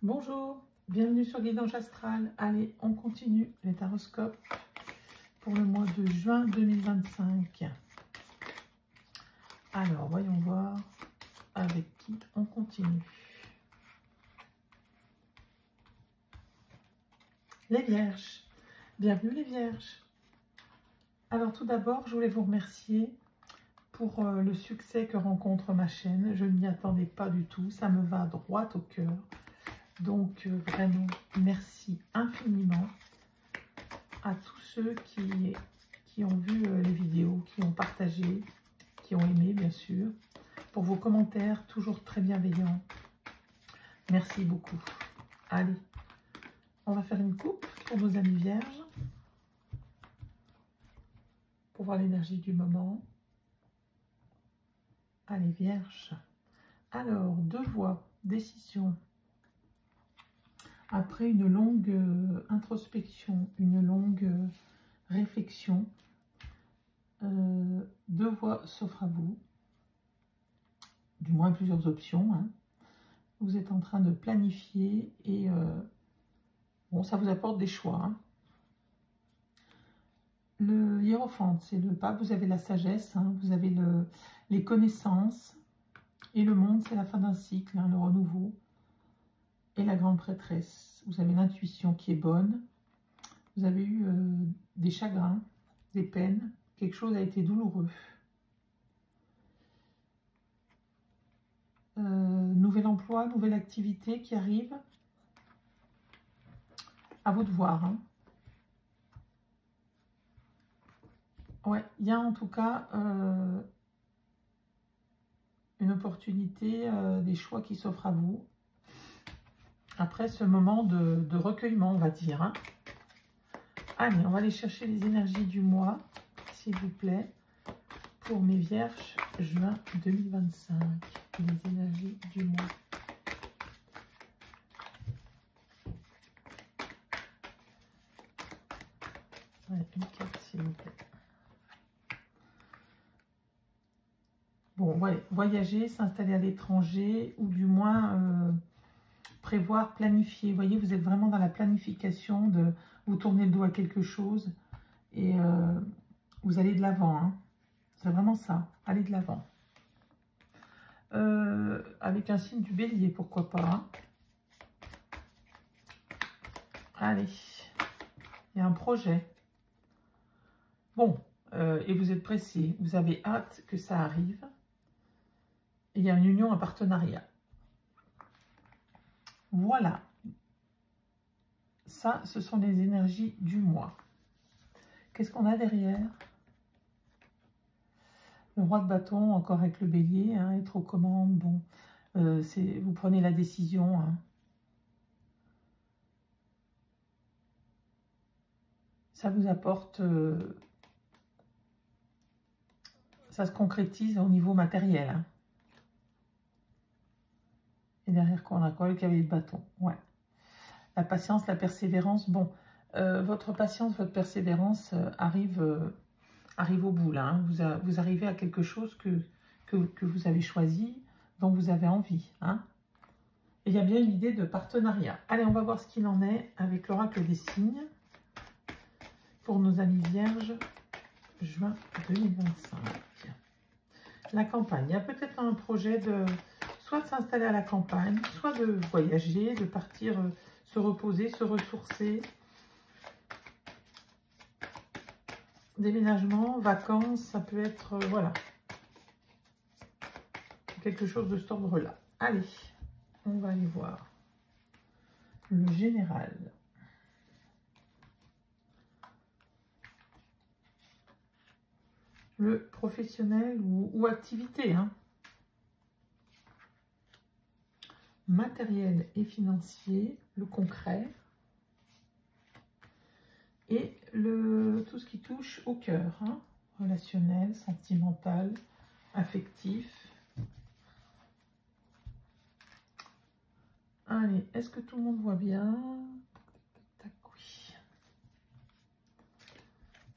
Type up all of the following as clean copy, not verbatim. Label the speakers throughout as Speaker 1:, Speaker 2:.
Speaker 1: Bonjour, bienvenue sur Guidage Astral. Allez, on continue les taroscopes pour le mois de juin 2025. Alors, voyons voir avec qui on continue. Les Vierges, bienvenue les Vierges. Alors tout d'abord, je voulais vous remercier pour le succès que rencontre ma chaîne. Je ne m'y attendais pas du tout, ça me va droit au cœur. Donc vraiment, merci infiniment à tous ceux qui ont vu les vidéos, qui ont partagé, qui ont aimé bien sûr, pour vos commentaires toujours très bienveillants. Merci beaucoup. Allez, on va faire une coupe pour nos amis vierges, pour voir l'énergie du moment. Allez, vierges. Alors, deux voies, décision. Après une longue introspection, une longue réflexion, deux voies s'offrent à vous, du moins plusieurs options. Hein. Vous êtes en train de planifier et bon, ça vous apporte des choix. Hein. Le hiérophante, c'est le pape, vous avez la sagesse, hein, vous avez les connaissances, et le monde, c'est la fin d'un cycle, hein, le renouveau. Et la grande prêtresse, vous avez l'intuition qui est bonne, vous avez eu des chagrins, des peines, quelque chose a été douloureux. Nouvel emploi, nouvelle activité qui arrive, à vous de voir. Hein. Ouais, il y a en tout cas une opportunité, des choix qui s'offrent à vous. Après ce moment de recueillement, on va dire. Hein. Allez, on va aller chercher les énergies du mois, s'il vous plaît, pour mes vierges, juin 2025. Les énergies du mois. Ouais, une carte, s'il vous plaît. Bon, ouais, voyager, s'installer à l'étranger, ou du moins... prévoir, planifier. Vous voyez, vous êtes vraiment dans la planification de vous tourner le dos à quelque chose et vous allez de l'avant. Hein. C'est vraiment ça, aller de l'avant. Avec un signe du bélier, pourquoi pas. Hein. Allez, il y a un projet. Bon, et vous êtes pressé, vous avez hâte que ça arrive. Et il y a une union, un partenariat. Voilà, ça, ce sont les énergies du mois. Qu'est-ce qu'on a derrière? Le roi de bâton, encore avec le bélier, hein, être aux commandes. Bon, vous prenez la décision. Hein. Ça vous apporte... ça se concrétise au niveau matériel. Hein. Et derrière quoi on a quoi? Le cavalier de bâton. Ouais. La patience, la persévérance. Bon, votre patience, votre persévérance arrive au bout. Là, hein. Vous arrivez à quelque chose que vous avez choisi, dont vous avez envie. Hein. Et il y a bien une idée de partenariat. Allez, on va voir ce qu'il en est avec l'oracle des signes pour nos amis vierges, juin 2025. La campagne. Il y a peut-être un projet de... soit de s'installer à la campagne, soit de voyager, de partir se reposer, se ressourcer. Déménagement, vacances, ça peut être, voilà, quelque chose de cet ordre-là. Allez, on va aller voir le général. Le professionnel ou activité, hein. Matériel et financier, le concret et tout ce qui touche au cœur, hein, relationnel, sentimental, affectif. Allez, est-ce que tout le monde voit bien? Tac, oui.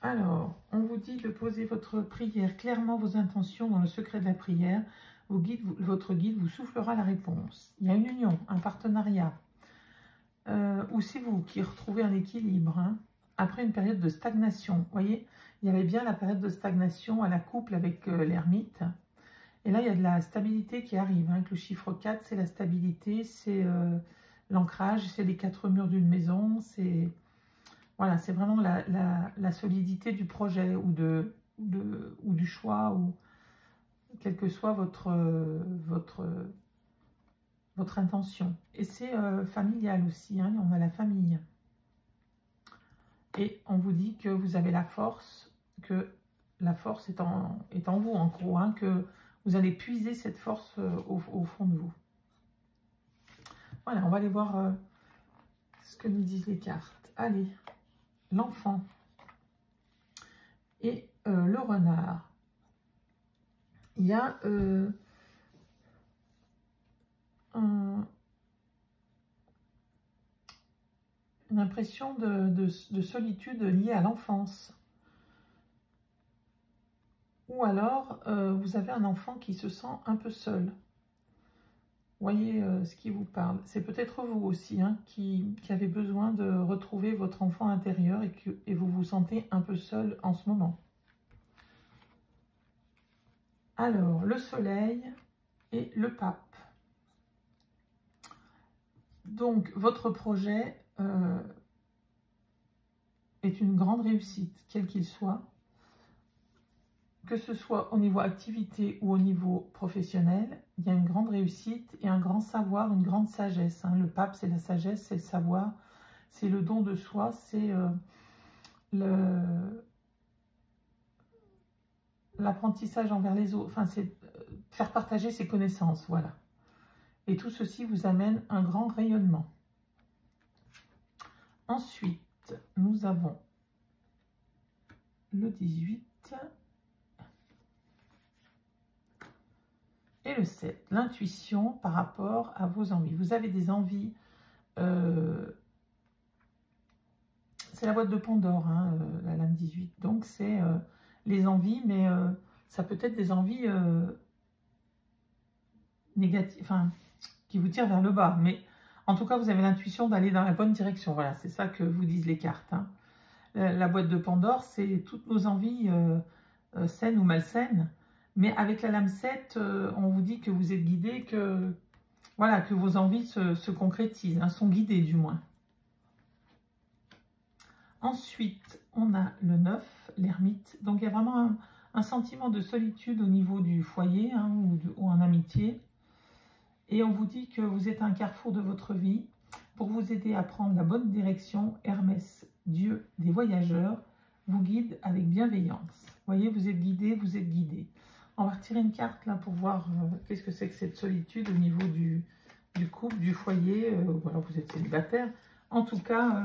Speaker 1: Alors, on vous dit de poser votre prière, clairement vos intentions dans le secret de la prière. Votre guide vous soufflera la réponse. Il y a une union, un partenariat. ou c'est vous qui retrouvez un équilibre, hein, après une période de stagnation. Vous voyez, il y avait bien la période de stagnation à la couple avec l'ermite. Et là, il y a de la stabilité qui arrive. Hein, avec le chiffre 4, c'est la stabilité, c'est l'ancrage, c'est les 4 murs d'une maison. C'est voilà, c'est vraiment la solidité du projet ou du choix, ou quelle que soit votre intention. Et c'est familial aussi, hein, on a la famille. Et on vous dit que vous avez la force, que la force est en vous, en gros, hein, que vous allez puiser cette force au fond de vous. Voilà, on va aller voir ce que nous disent les cartes. Allez, l'enfant et le renard. Il y a une impression de solitude liée à l'enfance. Ou alors, vous avez un enfant qui se sent un peu seul. Voyez ce qui vous parle. C'est peut-être vous aussi, hein, qui avez besoin de retrouver votre enfant intérieur et vous vous sentez un peu seul en ce moment. Alors, le soleil et le pape. Donc, votre projet est une grande réussite, quel qu'il soit. Que ce soit au niveau activité ou au niveau professionnel, il y a une grande réussite et un grand savoir, une grande sagesse. Hein. Le pape, c'est la sagesse, c'est le savoir, c'est le don de soi, c'est l'apprentissage envers les autres, enfin, c'est faire partager ses connaissances, voilà. Et tout ceci vous amène un grand rayonnement. Ensuite, nous avons le 18... et le 7, l'intuition par rapport à vos envies. Vous avez des envies, c'est la boîte de Pandore, hein, la lame 18. Donc c'est les envies, mais ça peut être des envies négatives, enfin, qui vous tirent vers le bas. Mais en tout cas, vous avez l'intuition d'aller dans la bonne direction. Voilà, c'est ça que vous disent les cartes. Hein. La boîte de Pandore, c'est toutes nos envies saines ou malsaines. Mais avec la lame 7, on vous dit que vous êtes guidé, que, voilà, que vos envies se concrétisent, hein, sont guidées du moins. Ensuite, on a le 9, l'ermite. Donc, il y a vraiment un sentiment de solitude au niveau du foyer, hein, ou en amitié. Et on vous dit que vous êtes à un carrefour de votre vie. Pour vous aider à prendre la bonne direction, Hermès, dieu des voyageurs, vous guide avec bienveillance. Vous voyez, vous êtes guidé, vous êtes guidé. On va retirer une carte là pour voir qu'est-ce que c'est que cette solitude au niveau du couple, du foyer, ou alors vous êtes célibataire. En tout cas,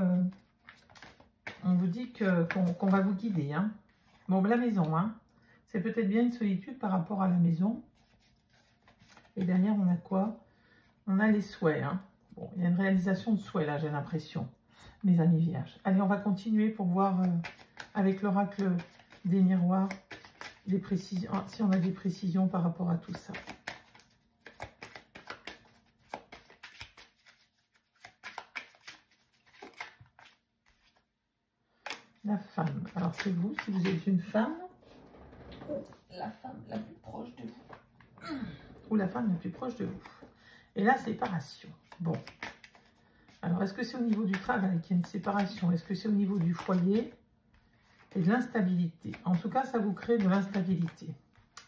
Speaker 1: on vous dit qu'on va vous guider. Hein. Bon, la maison, hein, c'est peut-être bien une solitude par rapport à la maison. Et derrière, on a quoi? On a les souhaits. Hein. Bon, il y a une réalisation de souhaits là, j'ai l'impression, mes amis vierges. Allez, on va continuer pour voir avec l'oracle des miroirs, des précisions, si on a des précisions par rapport à tout ça. La femme. Alors, c'est vous, si vous êtes une femme, ou la femme la plus proche de vous. Ou la femme la plus proche de vous. Et la séparation. Bon. Alors, est-ce que c'est au niveau du travail qu'il y a une séparation? Est-ce que c'est au niveau du foyer et de l'instabilité? En tout cas, ça vous crée de l'instabilité.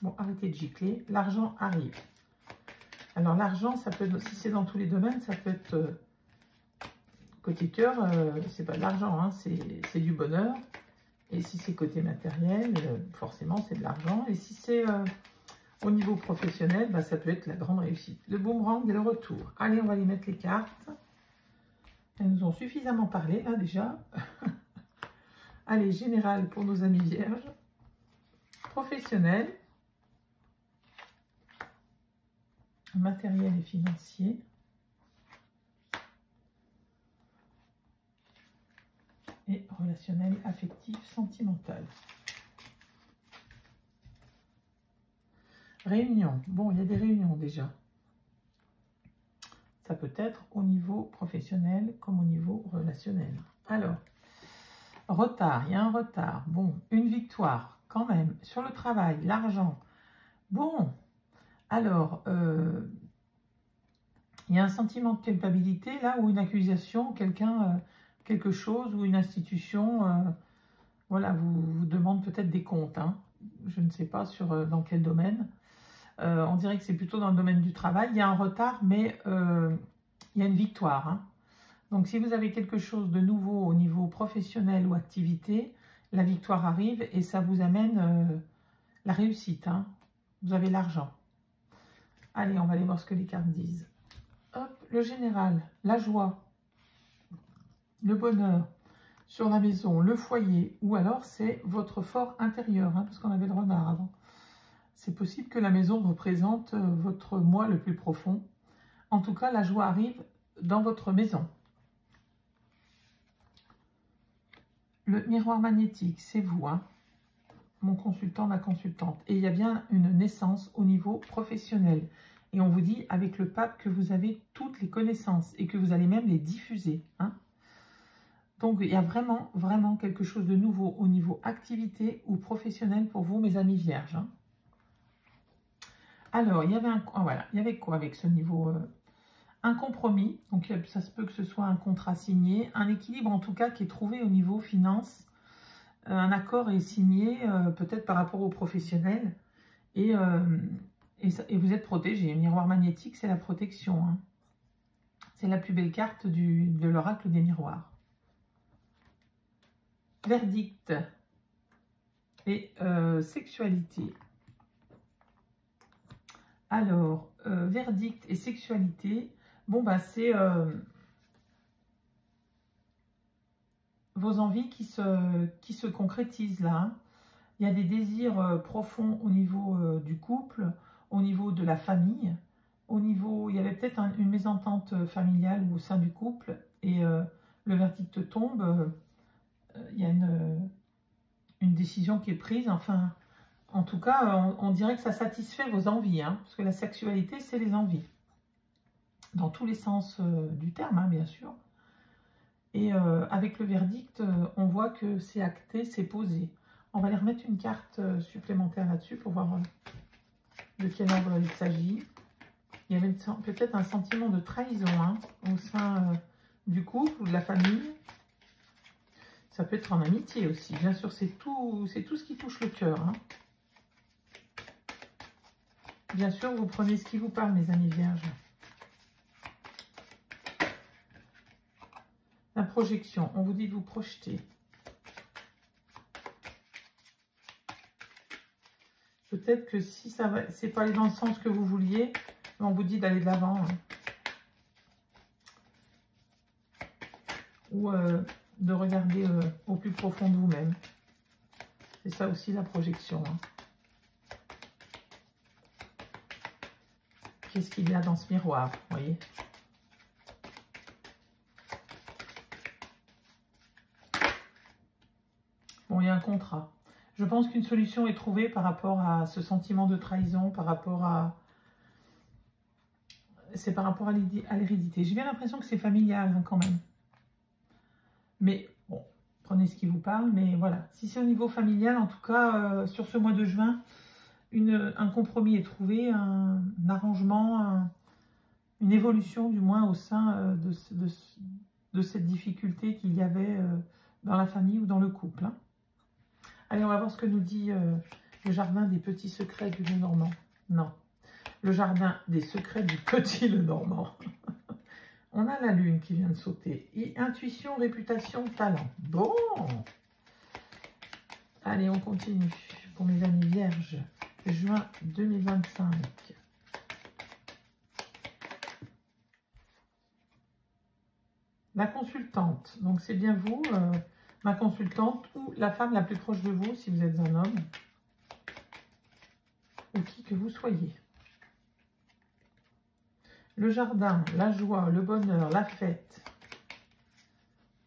Speaker 1: Bon, arrêtez de gicler. L'argent arrive. Alors, l'argent, ça peut être, si c'est dans tous les domaines, ça peut être côté cœur, c'est pas de l'argent, hein, c'est du bonheur. Et si c'est côté matériel, forcément, c'est de l'argent. Et si c'est au niveau professionnel, bah, ça peut être la grande réussite. Le boomerang et le retour. Allez, on va les mettre les cartes. Elles nous ont suffisamment parlé, là, déjà. Allez, général pour nos amis vierges. Professionnel. Matériel et financier. Et relationnel, affectif, sentimental. Réunion. Bon, il y a des réunions déjà. Ça peut être au niveau professionnel comme au niveau relationnel. Alors, retard, il y a un retard. Bon, une victoire quand même sur le travail, l'argent. Bon, alors, il y a un sentiment de culpabilité là, ou une accusation, quelqu'un, quelque chose, ou une institution, voilà, vous demande peut-être des comptes. Hein. Je ne sais pas dans quel domaine. On dirait que c'est plutôt dans le domaine du travail. Il y a un retard, mais il y a une victoire. Hein. Donc, si vous avez quelque chose de nouveau au niveau professionnel ou activité, la victoire arrive et ça vous amène la réussite. Hein. Vous avez l'argent. Allez, on va aller voir ce que les cartes disent. Hop, le général, la joie, le bonheur sur la maison, le foyer, ou alors c'est votre fort intérieur, hein, parce qu'on avait le renard avant. C'est possible que la maison représente votre moi le plus profond. En tout cas, la joie arrive dans votre maison. Le miroir magnétique, c'est vous, hein, mon consultant, ma consultante. Et il y a bien une naissance au niveau professionnel. Et on vous dit avec le pape que vous avez toutes les connaissances et que vous allez même les diffuser. Hein. Donc, il y a vraiment, vraiment quelque chose de nouveau au niveau activité ou professionnel pour vous, mes amis vierges. Hein. Alors, il y avait voilà, il y avait quoi avec ce niveau un compromis, donc ça se peut que ce soit un contrat signé, un équilibre en tout cas qui est trouvé au niveau finance, un accord est signé peut-être par rapport aux professionnels et vous êtes protégé. Miroir magnétique, c'est la protection. Hein. C'est la plus belle carte de l'oracle des miroirs. Verdict et sexualité. Alors, verdict et sexualité, bon, bah, c'est vos envies qui se concrétisent là. Hein. Il y a des désirs profonds au niveau du couple, au niveau de la famille, au niveau, il y avait peut-être une mésentente familiale au sein du couple, et le verdict tombe, il y a une décision qui est prise, enfin, en tout cas, on dirait que ça satisfait vos envies, hein, parce que la sexualité, c'est les envies. Dans tous les sens du terme, hein, bien sûr. Et avec le verdict, on voit que c'est acté, c'est posé. On va aller remettre une carte supplémentaire là-dessus pour voir de quel ordre il s'agit. Il y avait peut-être un sentiment de trahison hein, au sein du couple ou de la famille. Ça peut être en amitié aussi. Bien sûr, c'est tout ce qui touche le cœur. Hein. Bien sûr, vous prenez ce qui vous parle, mes amis vierges. La projection, on vous dit de vous projeter. Peut-être que si ça va, c'est pas aller dans le sens que vous vouliez, on vous dit d'aller de l'avant. Hein. Ou de regarder au plus profond de vous-même. C'est ça aussi la projection. Hein. Qu'est-ce qu'il y a dans ce miroir, vous voyez? Bon, il y a un contrat. Je pense qu'une solution est trouvée par rapport à ce sentiment de trahison, par rapport à... C'est par rapport à l'hérédité. J'ai bien l'impression que c'est familial hein, quand même. Mais bon, prenez ce qui vous parle. Mais voilà, si c'est au niveau familial, en tout cas, sur ce mois de juin, un compromis est trouvé, un arrangement, une évolution du moins au sein de cette difficulté qu'il y avait dans la famille ou dans le couple. Hein. Allez, on va voir ce que nous dit le jardin des petits secrets du Lenormand. Non, le jardin des secrets du petit Lenormand. On a la lune qui vient de sauter. Et intuition, réputation, talent. Bon. Allez, on continue. Pour mes amis vierges, juin 2025. La consultante. Donc, c'est bien vous, ma consultante, ou la femme la plus proche de vous, si vous êtes un homme. Ou qui que vous soyez. Le jardin, la joie, le bonheur, la fête.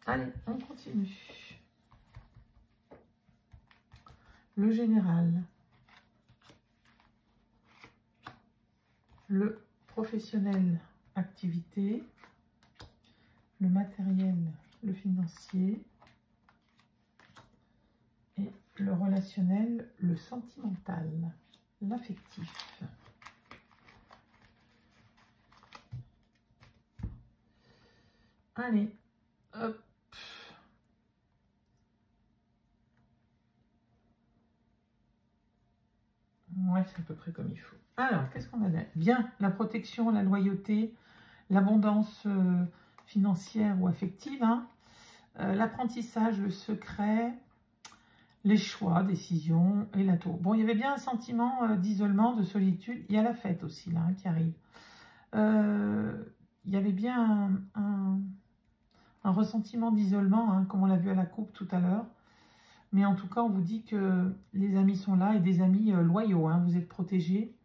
Speaker 1: Allez, on continue. Le général. Le professionnel. activité, le matériel, le financier, et le relationnel, le sentimental, l'affectif. Allez, hop. Ouais, c'est à peu près comme il faut. Alors, qu'est-ce qu'on a là? Bien, la protection, la loyauté, l'abondance financière ou affective, hein, l'apprentissage, le secret, les choix, décisions et la tour. Bon, il y avait bien un sentiment d'isolement, de solitude. Il y a la fête aussi, là, hein, qui arrive. Il y avait bien un ressentiment d'isolement, hein, comme on l'a vu à la coupe tout à l'heure. Mais en tout cas, on vous dit que les amis sont là et des amis loyaux. Hein, vous êtes protégés.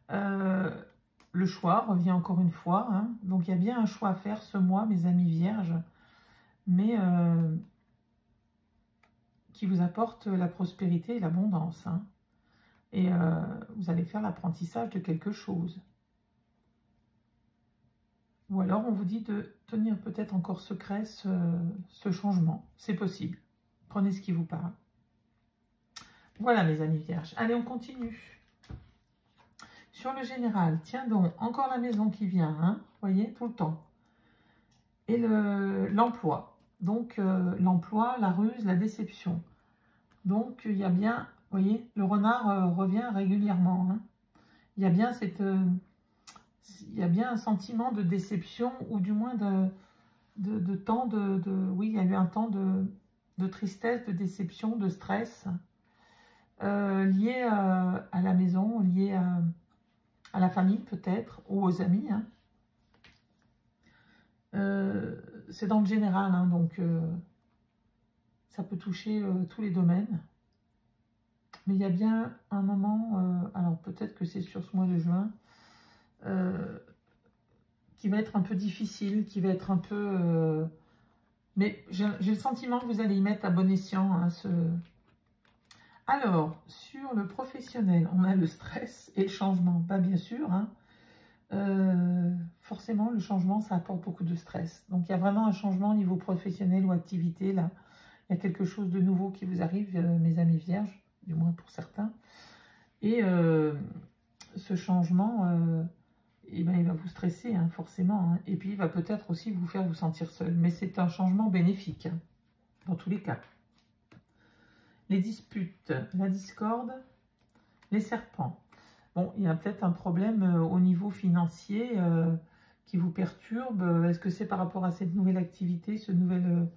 Speaker 1: Le choix revient encore une fois. Hein, donc, il y a bien un choix à faire ce mois, mes amis vierges. Mais qui vous apporte la prospérité et l'abondance. Hein, et vous allez faire l'apprentissage de quelque chose. Ou alors, on vous dit de tenir peut-être encore secret ce changement. C'est possible. Prenez ce qui vous parle. Voilà, mes amis vierges. Allez, on continue. Sur le général, tiens donc, encore la maison qui vient, hein, vous voyez, tout le temps. Et l'emploi. Donc, l'emploi, la ruse, la déception. Donc, il y a bien, vous voyez, le renard revient régulièrement. Hein. Il y a bien il y a bien un sentiment de déception ou du moins de temps oui, il y a eu un temps de tristesse, de déception, de stress lié à la maison, lié à la famille peut-être, ou aux amis. Hein. C'est dans le général, hein, donc ça peut toucher tous les domaines. Mais il y a bien un moment, alors peut-être que c'est sur ce mois de juin, qui va être un peu difficile, qui va être un peu... mais j'ai le sentiment que vous allez y mettre à bon escient. Hein, Alors, sur le professionnel, on a le stress et le changement. Pas bien sûr, hein. Forcément, le changement, ça apporte beaucoup de stress. Donc, il y a vraiment un changement au niveau professionnel ou activité. Là, il y a quelque chose de nouveau qui vous arrive, mes amis vierges, du moins pour certains. Et ce changement... eh ben, il va vous stresser, hein, forcément. Hein. Et puis, il va peut-être aussi vous faire vous sentir seul. Mais c'est un changement bénéfique, hein, dans tous les cas. Les disputes, la discorde, les serpents. Bon, il y a peut-être un problème au niveau financier qui vous perturbe. Est-ce que c'est par rapport à cette nouvelle activité, cette nouvelle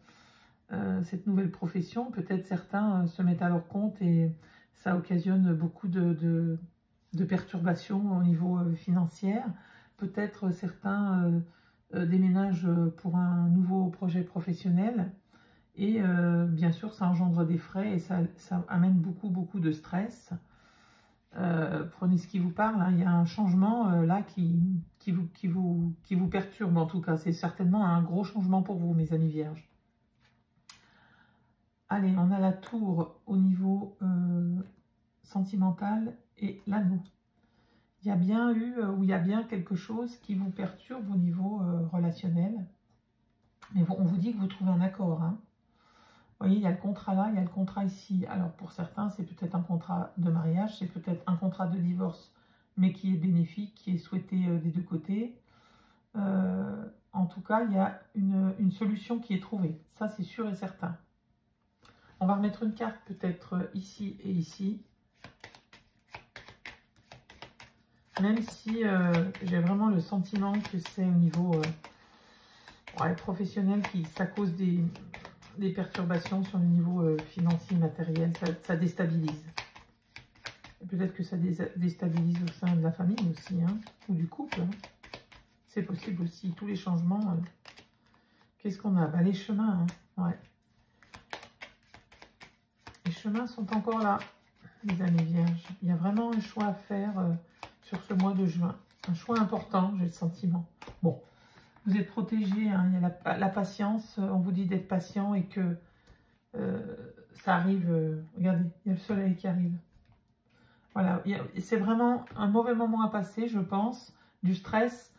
Speaker 1: profession? Peut-être certains se mettent à leur compte et ça occasionne beaucoup de perturbations au niveau financier. Peut-être certains déménagent pour un nouveau projet professionnel. Et bien sûr, ça engendre des frais et ça amène beaucoup de stress. Prenez ce qui vous parle. Hein. Il y a un changement là qui vous perturbe en tout cas. C'est certainement un gros changement pour vous, mes amis vierges. Allez, on a la tour au niveau sentimental et l'anneau. Il y a bien eu, ou il y a bien quelque chose qui vous perturbe au niveau relationnel. Mais bon, on vous dit que vous trouvez un accord. Hein. Vous voyez, il y a le contrat là, il y a le contrat ici. Alors pour certains, c'est peut-être un contrat de mariage, c'est peut-être un contrat de divorce, mais qui est bénéfique, qui est souhaité des deux côtés. En tout cas, il y a une solution qui est trouvée. Ça, c'est sûr et certain. On va remettre une carte peut-être ici et ici. Même si j'ai vraiment le sentiment que c'est au niveau professionnel qui ça cause des perturbations sur le niveau financier, matériel, ça déstabilise. Peut-être que ça déstabilise au sein de la famille aussi, hein, ou du couple. Hein. C'est possible aussi, tous les changements. Qu'est-ce qu'on a? Les chemins, hein, ouais. Les chemins sont encore là, les amis vierges. Il y a vraiment un choix à faire sur ce mois de juin. Un choix important, j'ai le sentiment. Bon. Vous êtes protégé, hein, il y a la patience, on vous dit d'être patient et que ça arrive, regardez, il y a le soleil qui arrive. Voilà, c'est vraiment un mauvais moment à passer, je pense, du stress,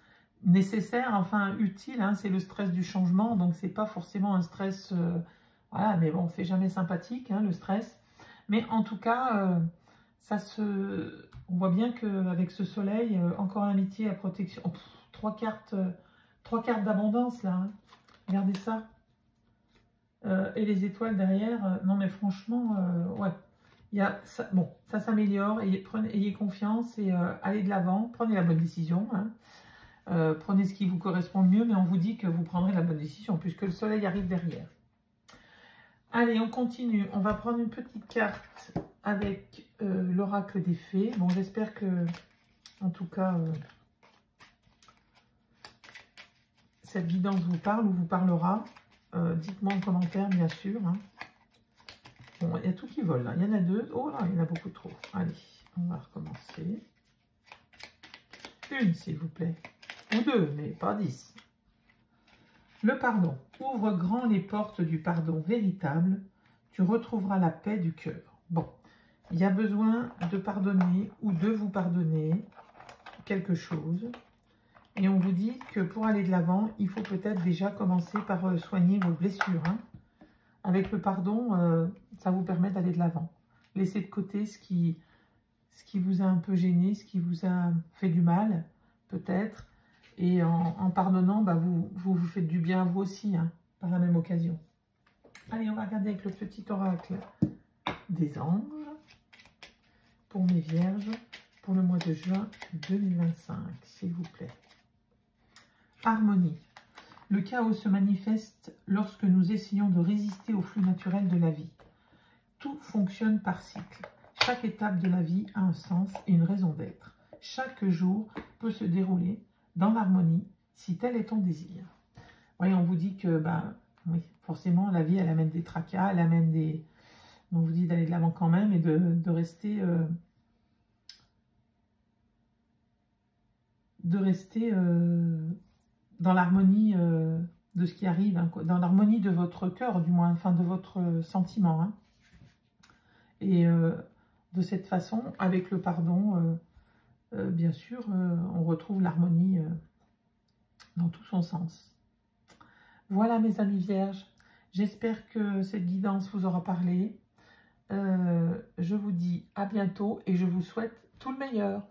Speaker 1: nécessaire, enfin utile, hein, c'est le stress du changement, donc c'est pas forcément un stress, voilà, mais bon, c'est jamais sympathique, hein, le stress. Mais en tout cas, on voit bien qu'avec ce soleil, encore l'amitié, la protection, oh, trois cartes d'abondance là, hein. Regardez ça. Et les étoiles derrière, non mais franchement, ouais, il y a ça, bon, ça s'améliore, ayez confiance et allez de l'avant, prenez la bonne décision, hein. Prenez ce qui vous correspond le mieux, mais on vous dit que vous prendrez la bonne décision, puisque le soleil arrive derrière. Allez, on continue, on va prendre une petite carte avec l'oracle des fées. Bon, j'espère que, en tout cas, cette guidance vous parle ou vous parlera. Dites-moi en commentaire, bien sûr, hein. Bon, il y a tout qui vole, là. Il y en a deux. Oh là, il y en a beaucoup trop. Allez, on va recommencer. Une, s'il vous plaît. Ou deux, mais pas 10. Le pardon. Ouvre grand les portes du pardon véritable. Tu retrouveras la paix du cœur. Bon, il y a besoin de pardonner ou de vous pardonner quelque chose. Et on vous dit que pour aller de l'avant, il faut peut-être déjà commencer par soigner vos blessures, hein. Avec le pardon, ça vous permet d'aller de l'avant. Laissez de côté ce qui vous a un peu gêné, ce qui vous a fait du mal, peut-être. Et en pardonnant, bah, vous faites du bien à vous aussi, hein, par la même occasion. Allez, on va regarder avec le petit oracle des anges pour mes vierges pour le mois de juin 2025, s'il vous plaît. Harmonie. Le chaos se manifeste lorsque nous essayons de résister au flux naturel de la vie. Tout fonctionne par cycle. Chaque étape de la vie a un sens et une raison d'être. Chaque jour peut se dérouler dans l'harmonie si tel est ton désir. Oui, on vous dit que, bah, oui, forcément, la vie, elle amène des tracas, elle amène des... On vous dit d'aller de l'avant quand même et de rester... dans l'harmonie de ce qui arrive, hein, dans l'harmonie de votre cœur, du moins, enfin de votre sentiment, hein. Et de cette façon, avec le pardon, bien sûr, on retrouve l'harmonie dans tout son sens. Voilà mes amis vierges, j'espère que cette guidance vous aura parlé. Je vous dis à bientôt et je vous souhaite tout le meilleur.